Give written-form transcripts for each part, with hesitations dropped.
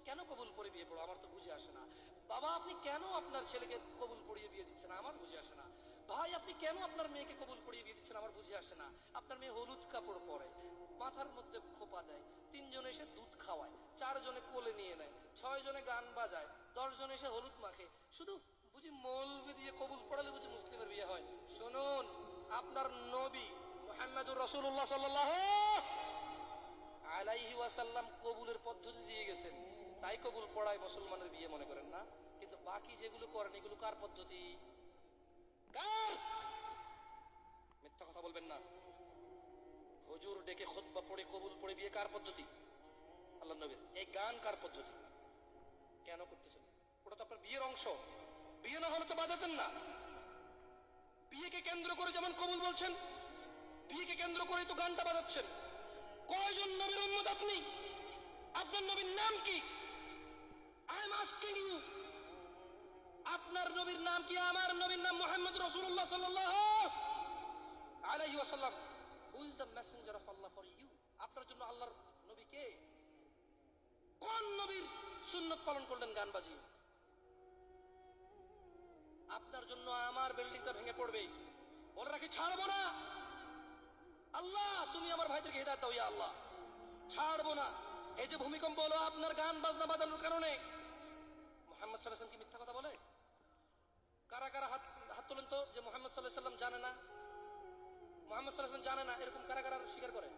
কেন কবুল পড়ে বিয়ে পড়ো, আমার তো বুঝে আসে না। বাবা আপনি কেন আপনার ছেলেকে কবুল পড়িয়ে বিয়ে দিচ্ছেন, আমার বুঝে আসে না। ভাই আপনি কেন আপনার মেয়েকে কবুল পড়িয়ে বিয়ে দিচ্ছেন, আমার বুঝে আসে না। আপনার মেয়ে হলুদ কাপড় পরে, মাথার মধ্যে খোপা দেয়, 3 জন এসে দুধ খাওয়ায়, 4 জনে কোলে নিয়ে নেয়, 6 জনে গান বাজায়, 10 জন এসে হলুদ মাখে, শুধু বুঝি মৌলবি দিয়ে কবুল পড়ালে বুঝি মুসলিমের বিয়ে হয়। শুনুন, আপনার নবী মুহাম্মদুর রাসূলুল্লাহ সাল্লাল্লাহু আলাইহি ওয়াসাল্লাম কবুলের পদ্ধতি দিয়ে গেছেন, তাই কবুল পড়ায় মুসলমানের বিয়ে মনে করেন না। কিন্তু বাকি যেগুলো করেন এগুলো কার পদ্ধতি? কার? মিথ্যা কথা বলবেন না। হুজুর ডেকে খুতবা পড়ে কবুল পড়ে বিয়ে কার পদ্ধতি? আল্লাহর নবীর। এই গান কার পদ্ধতি? কেন করতেছেন? ওটা তো আপনার বিয়ের অংশ, বিয়ে না হলে তো বাজাতেন না। বিয়েকে কেন্দ্র করে যেমন কবুল বলছেন, বিয়েকে কেন্দ্র করেই তো গানটা বাজাচ্ছেন। কয়জন নবীর উম্মত আপনি? আপনার নবীর নাম কি? আই এম আস্কিং ইউ, আপনার নবীর নাম কি? আমার নবীর নাম মুহাম্মদ রাসূলুল্লাহ সাল্লাল্লাহু আলাইহি ওয়াসাল্লাম। Who is the messenger of Allah for you? আপনার জন্য আল্লাহর নবী কে? কোন নবীর সুন্নাত পালন করলেন গান বাজিয়ে? আপনার জন্য আমার বিল্ডিংটা ভেঙে পড়বে, বলে রাখি ছাড়বো না। আল্লাহ তুমি আমার ভাইদেরকে হিদায়াত দাও ইয়া আল্লাহ, ছাড়বো না। এই যে ভূমিকম্প হলো আপনার গান বাজনা বাজানোর কারণে। মুহাম্মদ সাল্লাল্লাহু আলাইহি ওয়াসাল্লাম কি মিথ্যা কথা বলে? কারা কারা হাত হাত তোলেন তো যে মুহাম্মদ সাল্লাল্লাহু আলাইহি ওয়াসাল্লাম জানে না, মুহাম্মদ সাল্লাল্লাহু আলাইহি ওয়াসাল্লাম জানে না, এরকম কারা কারা স্বীকার করে?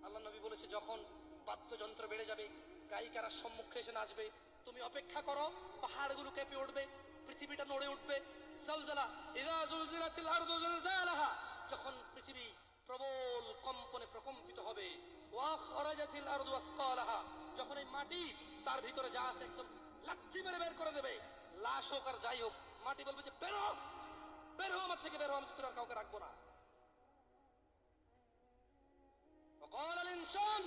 আল্লাহ নবী বলেছে যখন বাদ্যযন্ত্র বেড়ে যাবে, গায়িকারা সম্মুখে এসে নাচবে, তুমি অপেক্ষা করো, পাহাড়গুলো কেঁপে উঠবে, পৃথিবীটা নড়ে উঠবে। জালজালা ইযা জুলজিলাতিল আরদু জিলজালাহা, যখন পৃথিবী প্রবল কম্পনে প্রকম্পিত হবে। ওয়া খরাজাতিল আরদু আসকালাহা, যখন এই মাটি তার ভিতরে যা আছে একদম লাথি মেরে বের করে দেবে, লাশ হোক আর যাই হোক, মাটি বলবে যে বের হও, বের হও আমার থেকে, বের হও, আমি তোর আর কাউকে রাখবো না। وقال الانسان,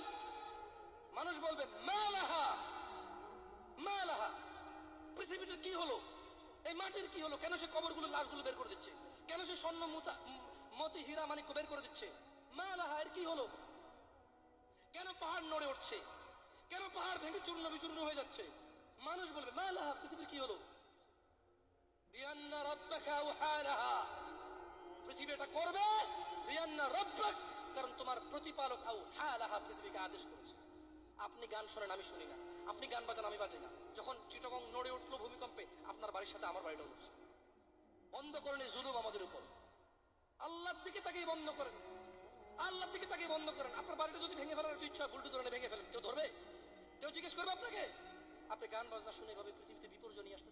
মানুষ বলবে মালাহা মালাহা, পৃথিবীটার কি হলো, এই মাটির কি হলো, কেন সে কবরগুলো লাশগুলো বের করে দিচ্ছে, কেন সে স্বর্ণ মতি হীরা মানিক্য বের করে দিচ্ছে, মালাহা এর কি হলো, কেন পাহাড় নড়ে উঠছে, কেন পাহাড় ভেঙে চূর্ণ বিচূর্ণ হয়ে যাচ্ছে। মানুষ বলবে মালাহা, পৃথিবীর কি হলো, বিআন্না রাব্বাকা ওয়াহালাহা, পৃথিবী এটা করবে, বিআন্না রাব্বাক, কারণ তোমার প্রতিপালক আও হালাহা পৃথিবীকে আদেশ করেছে। আপনি গান শোনেন আমি শুনি না, আপনি গান বাজান আমি বাজি না। যখন চিটাগং নড়ে উঠলো ভূমিকম্পে, আপনার বাড়ির সাথে আমার বাড়িটা উঠছে। বন্ধ করেন এই জুলুম আমাদের উপর। আল্লাহর দিকে তাকিয়ে বন্ধ করেন, আল্লাহর দিকে তাকিয়ে বন্ধ করেন। আপনার বাড়িটা যদি ভেঙে ফেলার ইচ্ছা, বুলডোজার ভেঙে ফেলেন, কেউ ধরবে? কেউ জিজ্ঞেস করবে আপনাকে? আপনি গান বাজনা শুনে ভাবে পৃথিবীতে বিপর্যয় নিয়ে আসতেছেন।